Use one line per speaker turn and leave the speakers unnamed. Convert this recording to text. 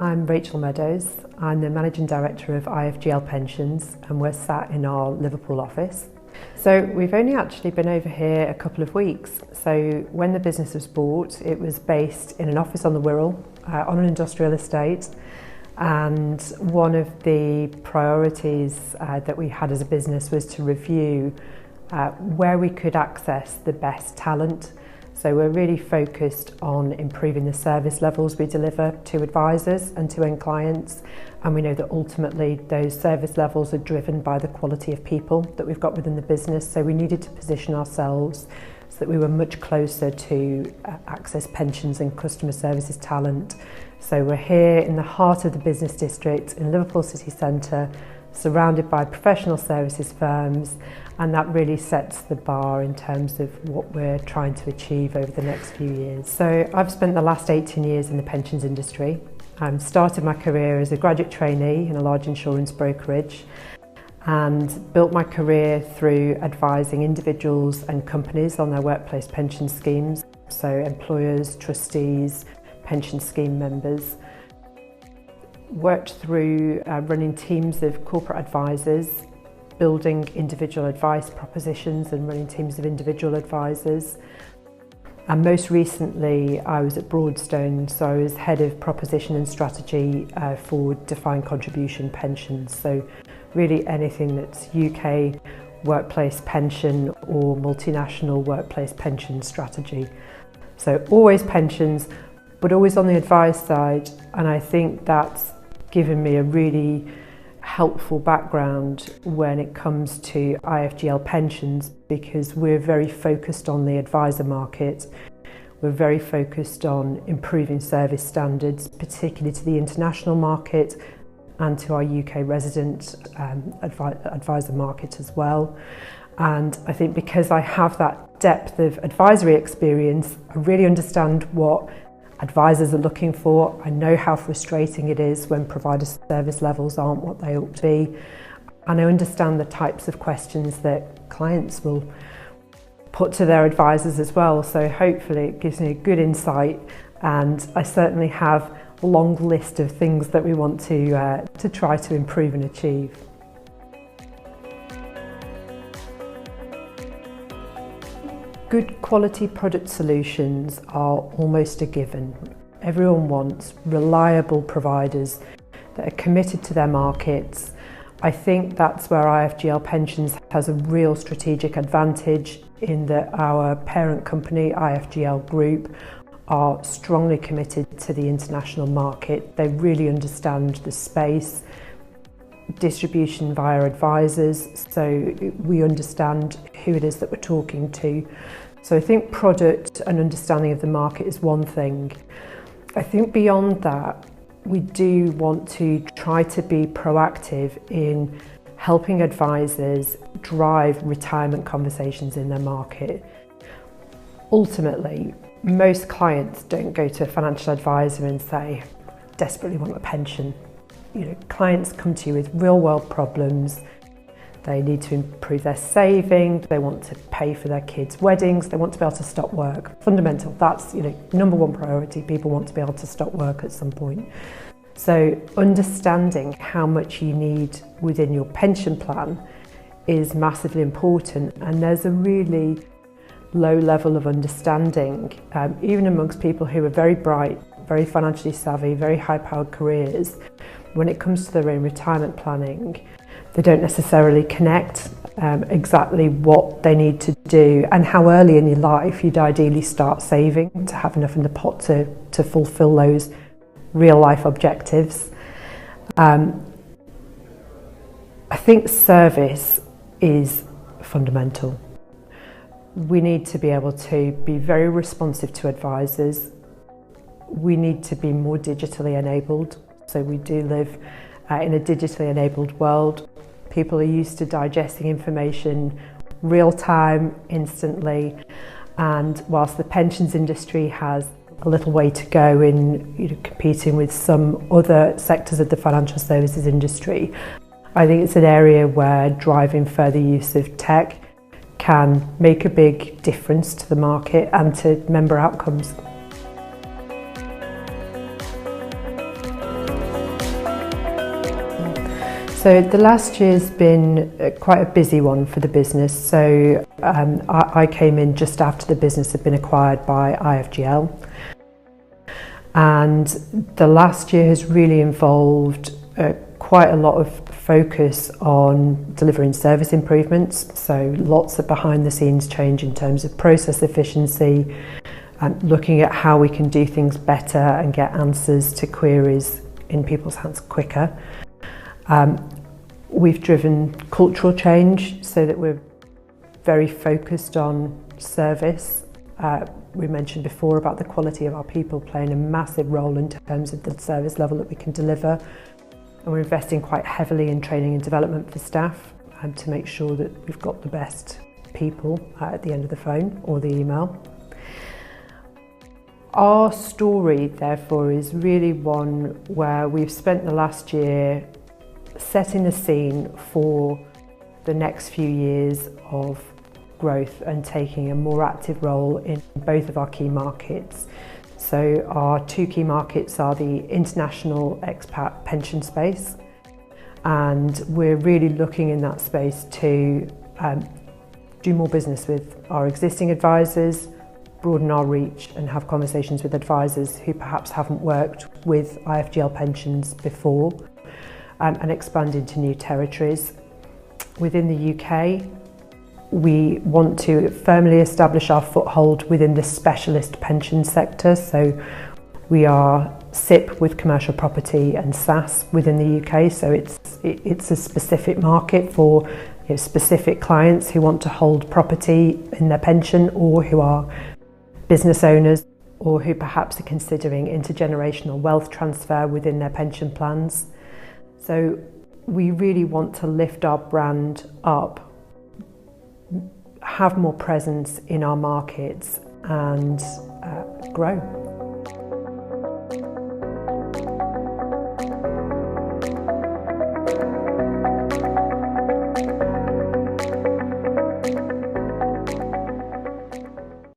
I'm Rachel Meadows. I'm the Managing Director of IFGL Pensions and we're sat in our Liverpool office. So we've only actually been over here a couple of weeks. So when the business was bought, it was based in an office on the Wirral, on an industrial estate. And one of the priorities that we had as a business was to review where we could access the best talent. So we're really focused on improving the service levels we deliver to advisors and to end clients. And we know that ultimately those service levels are driven by the quality of people that we've got within the business. So we needed to position ourselves so that we were much closer to access pensions and customer services talent. So we're here in the heart of the business district in Liverpool city centre, surrounded by professional services firms, and that really sets the bar in terms of what we're trying to achieve over the next few years. So I've spent the last 18 years in the pensions industry. Started my career as a graduate trainee in a large insurance brokerage and built my career through advising individuals and companies on their workplace pension schemes, so employers, trustees, pension scheme members. Worked through running teams of corporate advisors, building individual advice propositions and running teams of individual advisors. And most recently I was at Broadstone, so I was head of proposition and strategy for defined contribution pensions. So really anything that's UK workplace pension or multinational workplace pension strategy. So always pensions, but always on the advice side, and I think that's given me a really helpful background when it comes to IFGL Pensions, because we're very focused on the advisor market. We're very focused on improving service standards, particularly to the international market and to our UK resident advisor market as well. And I think because I have that depth of advisory experience, I really understand what advisors are looking for. I know how frustrating it is when provider service levels aren't what they ought to be. And I understand the types of questions that clients will put to their advisors as well. So hopefully it gives me a good insight, and I certainly have a long list of things that we want to try to improve and achieve. Good quality product solutions are almost a given. Everyone wants reliable providers that are committed to their markets. I think that's where IFGL Pensions has a real strategic advantage, in that our parent company, IFGL Group, are strongly committed to the international market. They really understand the space, distribution via advisors, so we understand who it is that we're talking to. So I think product and understanding of the market is one thing. I think beyond that, we do want to try to be proactive in helping advisors drive retirement conversations in their market. Ultimately, most clients don't go to a financial advisor and say, desperately want a pension. You know, clients come to you with real world problems. They need to improve their saving, they want to pay for their kids' weddings, they want to be able to stop work. Fundamental, that's number one priority. People want to be able to stop work at some point. So understanding how much you need within your pension plan is massively important, and there's a really low level of understanding, even amongst people who are very bright, very financially savvy, very high-powered careers. When it comes to their own retirement planning, they don't necessarily connect exactly what they need to do and how early in your life you'd ideally start saving to have enough in the pot to fulfil those real life objectives. I think service is fundamental. We need to be able to be very responsive to advisors. We need to be more digitally enabled. So we do live in a digitally enabled world. People are used to digesting information real time, instantly. And whilst the pensions industry has a little way to go in competing with some other sectors of the financial services industry, I think it's an area where driving further use of tech can make a big difference to the market and to member outcomes. So the last year's been quite a busy one for the business. So I came in just after the business had been acquired by IFGL. And the last year has really involved quite a lot of focus on delivering service improvements. So lots of behind the scenes change in terms of process efficiency and looking at how we can do things better and get answers to queries in people's hands quicker. We've driven cultural change so that we're very focused on service. We mentioned before about the quality of our people playing a massive role in terms of the service level that we can deliver. And we're investing quite heavily in training and development for staff to make sure that we've got the best people at the end of the phone or the email. Our story, therefore, is really one where we've spent the last year setting the scene for the next few years of growth and taking a more active role in both of our key markets. So our two key markets are the international expat pension space, and we're really looking in that space to do more business with our existing advisors, broaden our reach and have conversations with advisors who perhaps haven't worked with IFGL Pensions before, and expand into new territories. Within the UK, we want to firmly establish our foothold within the specialist pension sector. So we are SIP with commercial property and SAS within the UK. So it's a specific market for specific clients who want to hold property in their pension, or who are business owners, or who perhaps are considering intergenerational wealth transfer within their pension plans. So we really want to lift our brand up, have more presence in our markets and grow.